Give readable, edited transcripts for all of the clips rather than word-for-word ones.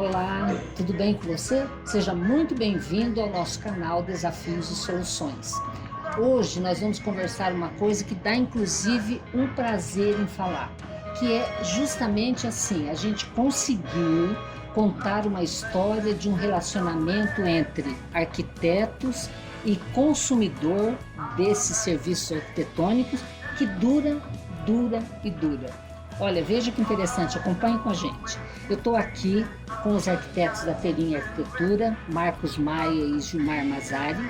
Olá, tudo bem com você? Seja muito bem-vindo ao nosso canal Desafios e Soluções. Hoje nós vamos conversar uma coisa que dá inclusive um prazer em falar, que é justamente assim, a gente conseguiu contar uma história de um relacionamento entre arquitetos e consumidor desses serviços arquitetônicos que dura e dura. Olha, veja que interessante, acompanhe com a gente. Eu estou aqui com os arquitetos da Feirinha Arquitetura, Marcos Maia e Gilmar Mazari,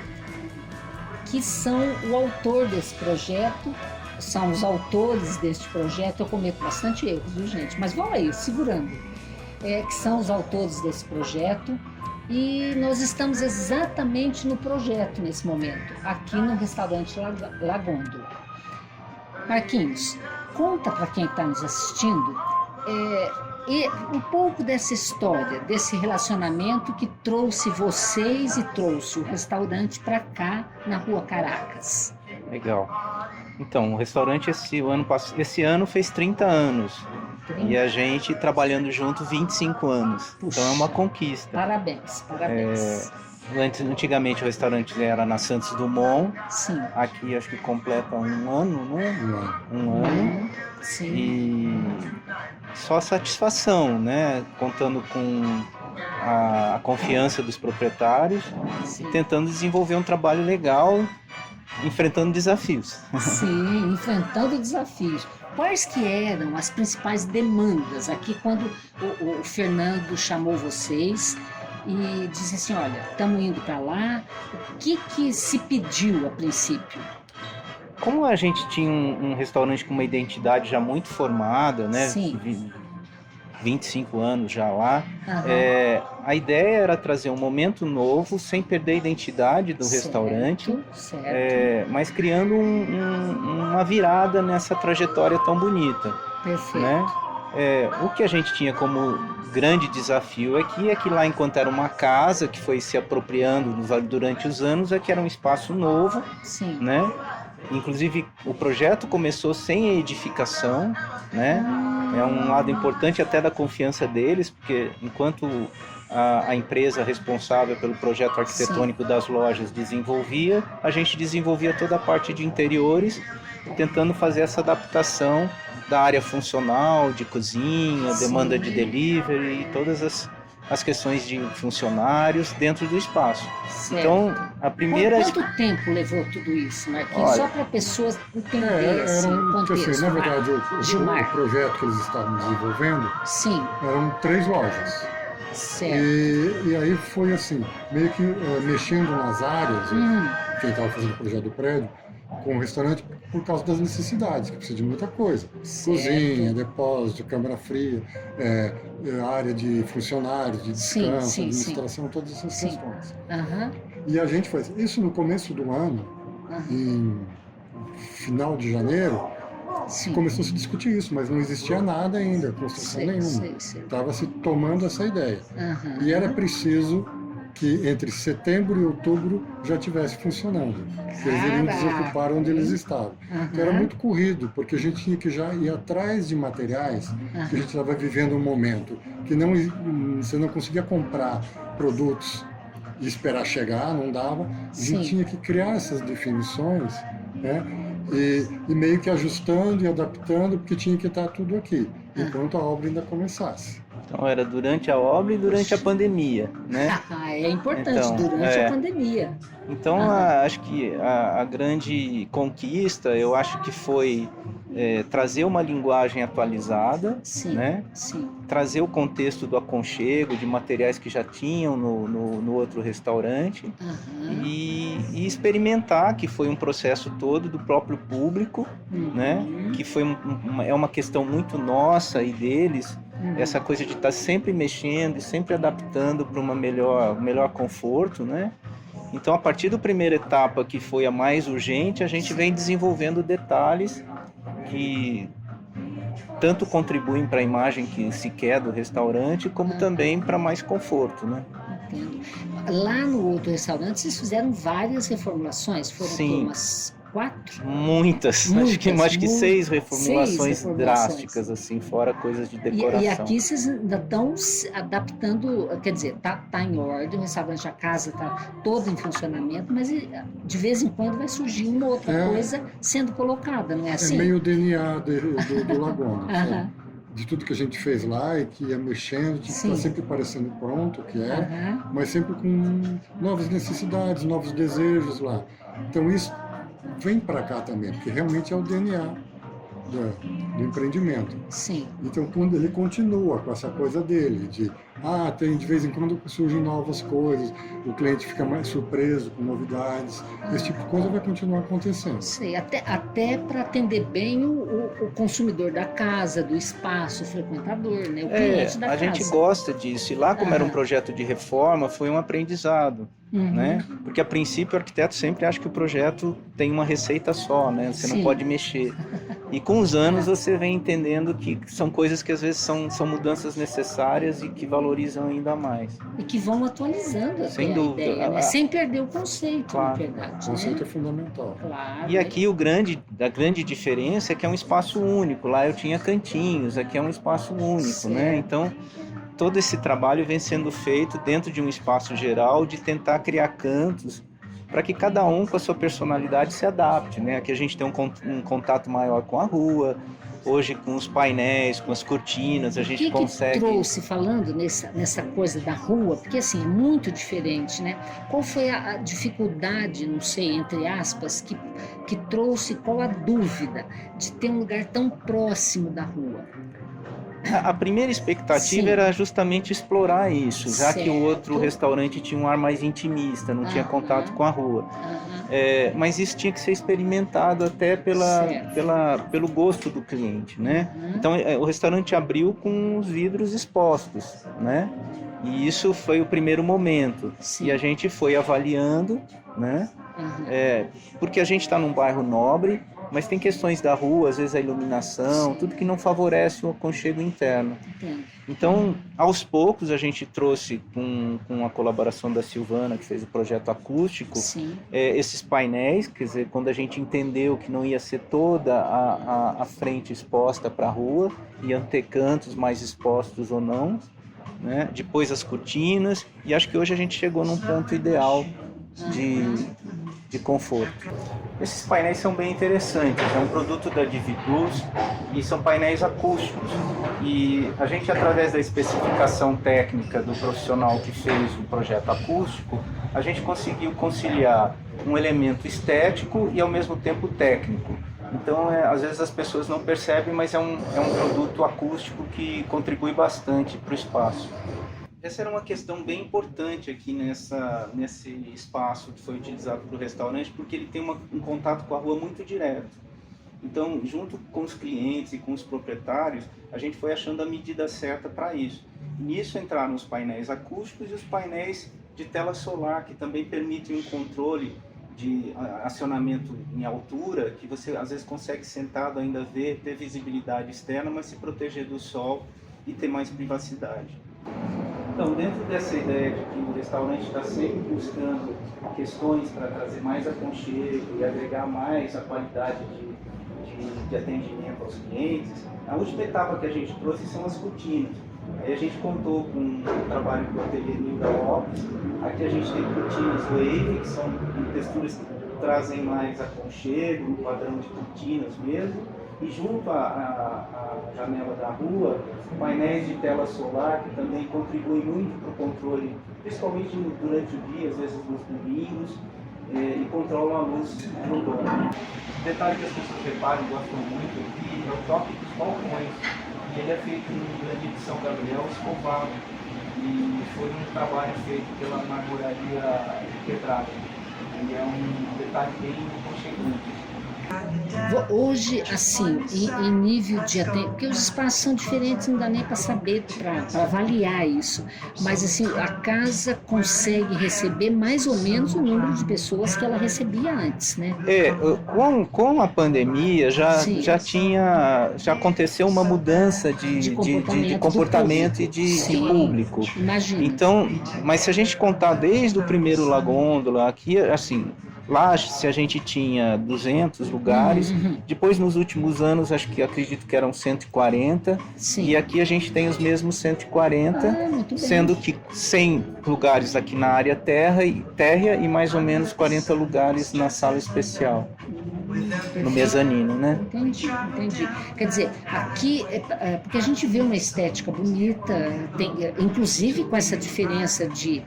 que são o autor desse projeto, são os autores deste projeto. Eu cometo bastante erros, viu, gente? Mas vamos aí, segurando. Que são os autores desse projeto e nós estamos exatamente no projeto nesse momento, aqui no restaurante La Gôndola. Marquinhos, conta para quem está nos assistindo um pouco dessa história, desse relacionamento que trouxe vocês e trouxe o restaurante para cá, na Rua Caracas. Legal. Então, o restaurante esse ano fez 30 anos. 30. E a gente trabalhando junto 25 anos. Puxa, então é uma conquista. Parabéns. Antigamente o restaurante era na Santos Dumont. Sim. Aqui acho que completa um ano, né? Um ano. Sim. E só satisfação, né? Contando com a confiança dos proprietários. Sim. E tentando desenvolver um trabalho legal, enfrentando desafios. Sim, enfrentando desafios. Quais que eram as principais demandas aqui quando o Fernando chamou vocês e disse assim, olha, estamos indo para lá, o que se pediu a princípio? Como a gente tinha um restaurante com uma identidade já muito formada, né? Sim. 25 anos já lá, a ideia era trazer um momento novo, sem perder a identidade do restaurante, mas criando uma virada nessa trajetória tão bonita. Perfeito. Né? O que a gente tinha como grande desafio aqui é que lá, enquanto era uma casa que foi se apropriando durante os anos, é que era um espaço novo. Sim. Né? Inclusive o projeto começou sem edificação, né? É um lado importante até da confiança deles, porque enquanto a empresa responsável pelo projeto arquitetônico das lojas desenvolvia, a gente desenvolvia toda a parte de interiores, tentando fazer essa adaptação da área funcional, de cozinha, demanda de delivery e todas as questões de funcionários dentro do espaço. Certo. Então, a primeira... Quanto tempo levou tudo isso, Marquinhos? Só para pessoas entenderem o contexto. Assim, na verdade, o projeto que eles estavam desenvolvendo, sim, eram 3 lojas. Certo. E aí foi assim, meio que mexendo nas áreas, quem estava fazendo o projeto do prédio, com o restaurante, por causa das necessidades, que precisa de muita coisa. Certo. Cozinha, depósito, câmara fria, área de funcionários, de descanso, administração, todas essas questões. E a gente faz isso no começo do ano, em final de janeiro, começou a se discutir isso, mas não existia nada ainda, construção nenhuma. Estava se tomando essa ideia. E era preciso que entre setembro e outubro já estivesse funcionando. Eles iriam desocupar onde eles estavam. Então era muito corrido, porque a gente tinha que já ir atrás de materiais, que a gente estava vivendo um momento que você não conseguia comprar produtos e esperar chegar, não dava. A gente tinha que criar essas definições, né? E meio que ajustando e adaptando, porque tinha que estar tudo aqui, enquanto a obra ainda começasse. Então era durante a obra e durante a pandemia, né? É importante, durante a pandemia. Então acho que a grande conquista, eu acho que foi trazer uma linguagem atualizada, né? Trazer o contexto do aconchego, de materiais que já tinham no outro restaurante e experimentar, que foi um processo todo do próprio público, né? Que foi uma questão muito nossa e deles, essa coisa de estar sempre mexendo e sempre adaptando para um melhor conforto, né? Então, a partir da primeira etapa, que foi a mais urgente, a gente vem desenvolvendo detalhes que tanto contribuem para a imagem que se quer do restaurante, como também para mais conforto, né? Entendo. Lá no outro restaurante, vocês fizeram várias reformulações? Foram umas 4? Muitas. Acho que 6 reformulações drásticas, assim, fora coisas de decoração. E aqui vocês ainda estão adaptando, quer dizer, tá em ordem, o restaurante, a casa está toda em funcionamento, mas de vez em quando vai surgir uma outra coisa sendo colocada, não é assim? É meio o DNA do Lagona, sabe? De tudo que a gente fez lá e que ia mexendo, que está sempre parecendo pronto, que mas sempre com novas necessidades, novos desejos lá. Então isso vem para cá também, porque realmente é o DNA do empreendimento. Sim. Então, quando ele continua com essa coisa dele, de de vez em quando surgem novas coisas, o cliente fica mais surpreso com novidades, esse tipo de coisa vai continuar acontecendo. Sim, até para atender bem o consumidor da casa, do espaço, o frequentador, né? O cliente da casa. A gente gosta disso, e lá como era um projeto de reforma, foi um aprendizado. Né? Porque a princípio o arquiteto sempre acha que o projeto tem uma receita só, né? Você não pode mexer. E com os anos você vem entendendo que são coisas que às vezes são mudanças necessárias e que valorizam ainda mais. E que vão atualizando sem dúvida, ideia, né? Sem perder o conceito, claro. Na verdade. O conceito é fundamental. Claro. E aqui a grande diferença é que é um espaço único. Lá eu tinha cantinhos, aqui é um espaço único, né? Então todo esse trabalho vem sendo feito dentro de um espaço geral, de tentar criar cantos para que cada um com a sua personalidade se adapte, né? Aqui a gente tem um contato maior com a rua, hoje com os painéis, com as cortinas, a gente consegue... O que trouxe, falando nessa coisa da rua, porque assim, é muito diferente, né? Qual foi a dificuldade, não sei, entre aspas, que trouxe, qual a dúvida de ter um lugar tão próximo da rua? A primeira expectativa era justamente explorar isso, já que o outro restaurante tinha um ar mais intimista, não tinha contato com a rua. Mas isso tinha que ser experimentado até pelo gosto do cliente, né? Então o restaurante abriu com os vidros expostos, né? E isso foi o primeiro momento. E a gente foi avaliando, né? Porque a gente está num bairro nobre, mas tem questões da rua, às vezes a iluminação, tudo que não favorece o aconchego interno. Então, aos poucos, a gente trouxe, com a colaboração da Silvana, que fez o projeto acústico, esses painéis, quer dizer, quando a gente entendeu que não ia ser toda a frente exposta para a rua, iam ter cantos mais expostos ou não, né? Depois as cortinas, e acho que hoje a gente chegou num ponto ideal de conforto. Esses painéis são bem interessantes, é um produto da Dividus e são painéis acústicos. E a gente, através da especificação técnica do profissional que fez o projeto acústico, a gente conseguiu conciliar um elemento estético e ao mesmo tempo técnico. Então, às vezes as pessoas não percebem, mas é um produto acústico que contribui bastante para o espaço. Essa era uma questão bem importante aqui nesse espaço que foi utilizado para o restaurante, porque ele tem um contato com a rua muito direto. Então, junto com os clientes e com os proprietários, a gente foi achando a medida certa para isso. Nisso entraram os painéis acústicos e os painéis de tela solar, que também permitem um controle de acionamento em altura, que você às vezes consegue sentado ainda ver, ter visibilidade externa, mas se proteger do sol e ter mais privacidade. Então, dentro dessa ideia de que o restaurante está sempre buscando questões para trazer mais aconchego e agregar mais a qualidade de atendimento aos clientes, a última etapa que a gente trouxe são as cortinas. Aí a gente contou com um trabalho do ateliê Nilda Lopes. Aqui a gente tem cortinas wave, que são texturas que trazem mais aconchego, um padrão de cortinas mesmo. E junto à janela da rua, painéis de tela solar que também contribuem muito para o controle, principalmente durante o dia, às vezes nos domingos, e controlam a luz no domo. O detalhe que as pessoas reparam e gostam muito aqui é o toque dos balcões. Ele é feito no grande de São Gabriel, escovado, e foi um trabalho feito pela marmoraria Quebrada. E é um detalhe bem aconchegante. Hoje, assim, em nível de atendimento, porque os espaços são diferentes, não dá nem para saber, para avaliar isso, mas assim, a casa consegue receber mais ou menos o número de pessoas que ela recebia antes, né? Com a pandemia já aconteceu uma mudança de comportamento e de público. Imagina. Então, mas se a gente contar desde o primeiro Lagôndola, aqui, assim, Lá, se a gente tinha 200 lugares, depois nos últimos anos, acredito que eram 140, Sim. E aqui a gente tem os mesmos 140, sendo que 100 lugares aqui na área térrea e mais ou menos 40 lugares na sala especial. No mezanino, né? Entendi. Quer dizer, aqui, porque a gente vê uma estética bonita, inclusive com essa diferença de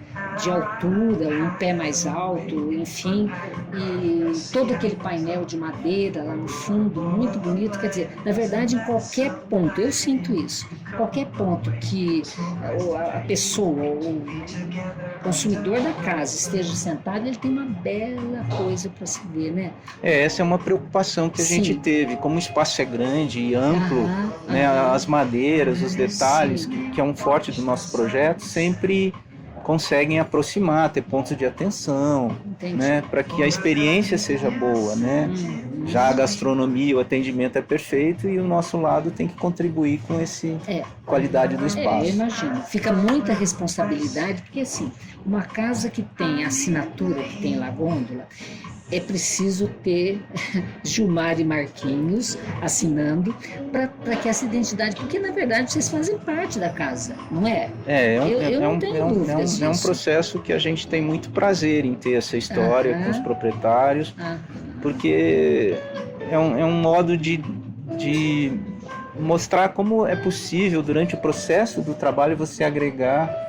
altura, um pé mais alto, enfim, e todo aquele painel de madeira lá no fundo, muito bonito. Quer dizer, na verdade, em qualquer ponto, eu sinto isso, qualquer ponto que a pessoa, o consumidor da casa esteja sentado, ele tem uma bela coisa para se ver, né? Essa é uma preocupação que a gente teve, como o espaço é grande e amplo, né, as madeiras, os detalhes, que é um forte do nosso projeto, sempre conseguem aproximar, ter pontos de atenção, né, para que a experiência seja boa, né? Já a gastronomia, o atendimento é perfeito e o nosso lado tem que contribuir com essa qualidade do espaço. Eu imagino. Fica muita responsabilidade, porque assim, uma casa que tem a assinatura que tem La Gôndola, é preciso ter Gilmar e Marquinhos assinando para que essa identidade, porque na verdade vocês fazem parte da casa, não é? Eu não tenho dúvidas disso. É um processo que a gente tem muito prazer em ter essa história com os proprietários, porque é um modo de mostrar como é possível durante o processo do trabalho você agregar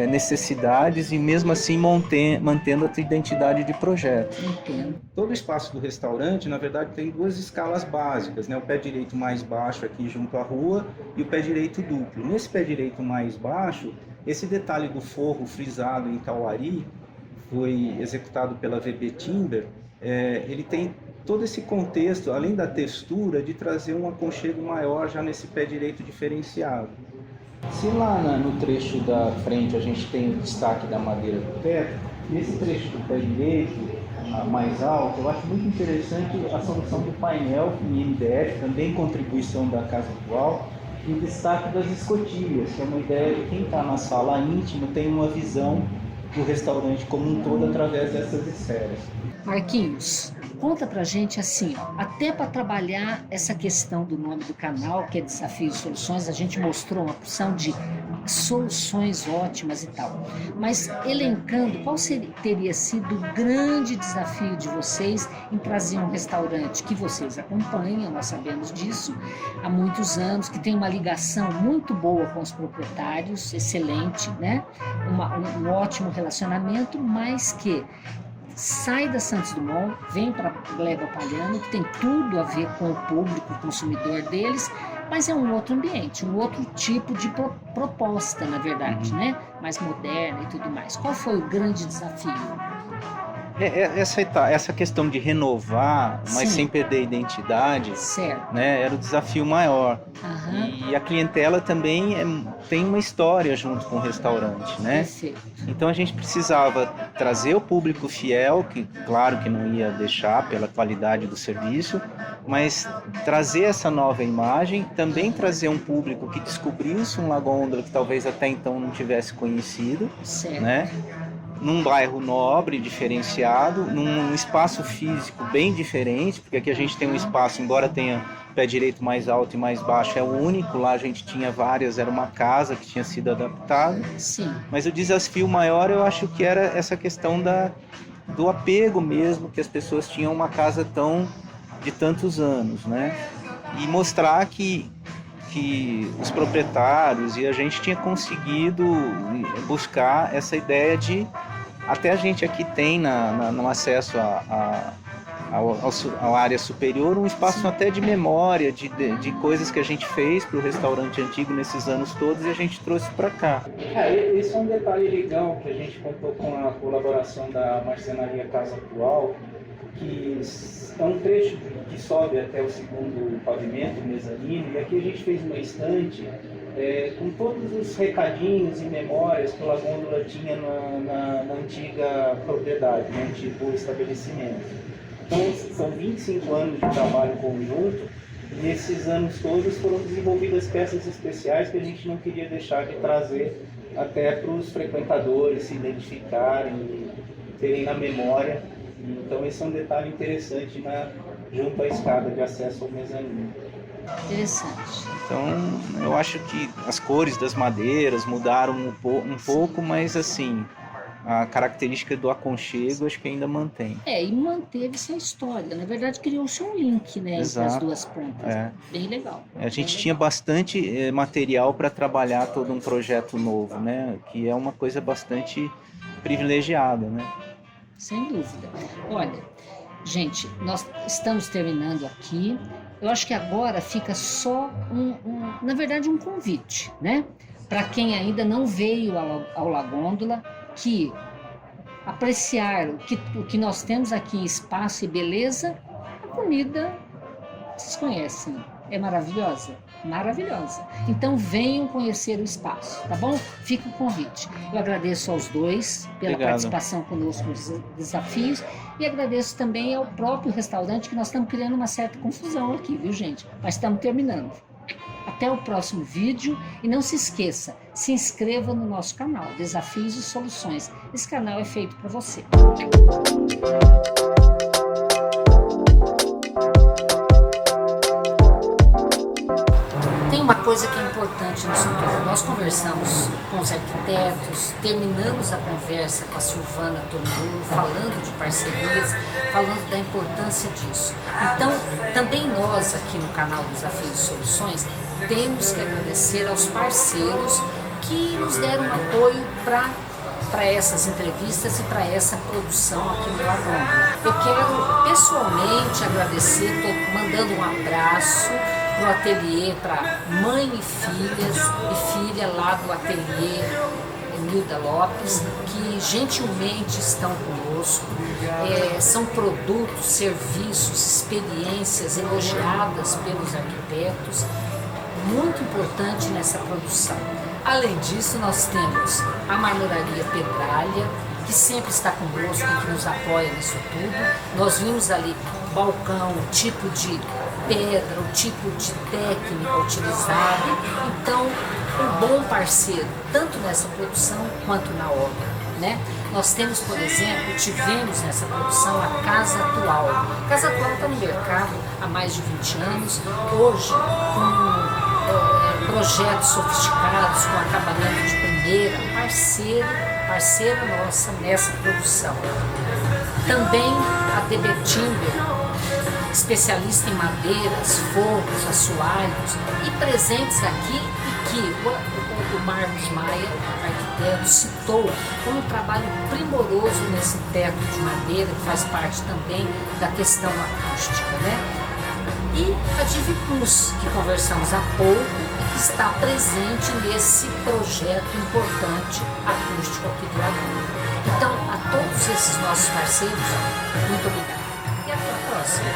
necessidades e mesmo assim mantendo a tua identidade de projeto. Entendo. Todo o espaço do restaurante, na verdade, tem duas escalas básicas, né? O pé direito mais baixo aqui junto à rua e o pé direito duplo. Nesse pé direito mais baixo, esse detalhe do forro frisado em Tauari foi executado pela VB Timber. Ele tem todo esse contexto, além da textura, de trazer um aconchego maior já nesse pé direito diferenciado. Se lá no trecho da frente a gente tem o destaque da madeira do teto, nesse trecho do pé direito, mais alto, eu acho muito interessante a solução do painel em MDF, também contribuição da casa atual, e o destaque das escotilhas, que é uma ideia de quem está na sala íntima tem uma visão do restaurante como um todo através dessas esferas. Marquinhos, conta pra gente assim, até para trabalhar essa questão do nome do canal, que é Desafios e Soluções, a gente mostrou uma porção de soluções ótimas e tal, mas elencando qual teria sido o grande desafio de vocês em trazer um restaurante que vocês acompanham, nós sabemos disso, há muitos anos, que tem uma ligação muito boa com os proprietários, excelente, né? Um ótimo relacionamento, mas que sai da Santos Dumont, vem para Gleba Palhano, que tem tudo a ver com o público, o consumidor deles, mas é um outro ambiente, um outro tipo de proposta, na verdade, né? Mais moderna e tudo mais. Qual foi o grande desafio? Essa questão de renovar, mas sem perder a identidade, né, era o desafio maior. E a clientela também tem uma história junto com o restaurante, né? Perfeito. Então a gente precisava trazer o público fiel, que claro que não ia deixar pela qualidade do serviço, mas trazer essa nova imagem, também trazer um público que descobrisse um La Gôndola que talvez até então não tivesse conhecido, né? Num bairro nobre, diferenciado, num espaço físico bem diferente, porque aqui a gente tem um espaço, embora tenha pé direito mais alto e mais baixo, é o único, lá a gente tinha várias, era uma casa que tinha sido adaptada. Sim. Mas o desafio maior eu acho que era essa questão do apego mesmo, que as pessoas tinham uma casa de tantos anos, né? E mostrar que os proprietários e a gente tinha conseguido buscar essa ideia de, até a gente aqui tem no acesso à área superior, um espaço até de memória, de coisas que a gente fez para o restaurante antigo nesses anos todos e a gente trouxe para cá. Esse é um detalhe legal que a gente contou com a colaboração da Marcenaria Casa Atual, que é um trecho que sobe até o segundo pavimento, o mezanino, e aqui a gente fez uma estante com todos os recadinhos e memórias que o La Gôndola tinha na antiga propriedade, no antigo estabelecimento. Então, são 25 anos de trabalho conjunto, e nesses anos todos foram desenvolvidas peças especiais que a gente não queria deixar de trazer até para os frequentadores se identificarem e terem na memória Então esse é um detalhe interessante junto à escada de acesso ao mezanino. Interessante. Então eu acho que as cores das madeiras mudaram um pouco, mas assim, a característica do aconchego acho que ainda mantém. E manteve-se a história. Na verdade, criou-se um link, né, entre as duas pontas. Bem legal. A gente tinha bastante material para trabalhar todo um projeto novo, né? Que é uma coisa bastante privilegiada, né? Sem dúvida. Olha, gente, nós estamos terminando aqui. Eu acho que agora fica só na verdade, um convite, né? Para quem ainda não veio ao La Gôndola, que apreciar o que nós temos aqui, espaço e beleza, a comida, vocês conhecem, é maravilhosa? Maravilhosa. Então venham conhecer o espaço, tá bom? Fica o convite. Eu agradeço aos dois pela participação conosco nos desafios e agradeço também ao próprio restaurante, que nós estamos criando uma certa confusão aqui, viu, gente? Mas estamos terminando. Até o próximo vídeo e não se esqueça, se inscreva no nosso canal Desafios e Soluções. Esse canal é feito para você. Tem uma coisa que é importante nisso tudo. Nós conversamos com os arquitetos, terminamos a conversa com a Silvana Tornolo, falando de parcerias, falando da importância disso. Então, também nós aqui no canal Desafios e Soluções, temos que agradecer aos parceiros que nos deram apoio para essas entrevistas e para essa produção aqui no La Gôndola. Eu quero pessoalmente agradecer, estou mandando um abraço para o ateliê, para mãe e filha lá do ateliê Nilda Lopes, que gentilmente estão conosco. São produtos, serviços, experiências elogiadas pelos arquitetos, muito importante nessa produção. Além disso, nós temos a Marmoraria Pedralha, que sempre está conosco e que nos apoia nisso tudo. Nós vimos ali o balcão, o tipo de pedra, o tipo de técnica utilizada. Então, um bom parceiro, tanto nessa produção quanto na obra, né? Nós temos, por exemplo, tivemos nessa produção a Casa Atual. A Casa Atual está no mercado há mais de 20 anos, hoje com projetos sofisticados, com acabamento de primeira, parceira nossa nessa produção. Também a DB Timber, especialista em madeiras, forros, assoalhos, e presentes aqui, e que o Marcos Maia, arquiteto, citou como um trabalho primoroso nesse teto de madeira, que faz parte também da questão acústica, né? E a Diviplus, que conversamos há pouco e que está presente nesse projeto importante acústico aqui do La Gôndola. Então, a todos esses nossos parceiros, muito obrigada. E até a próxima.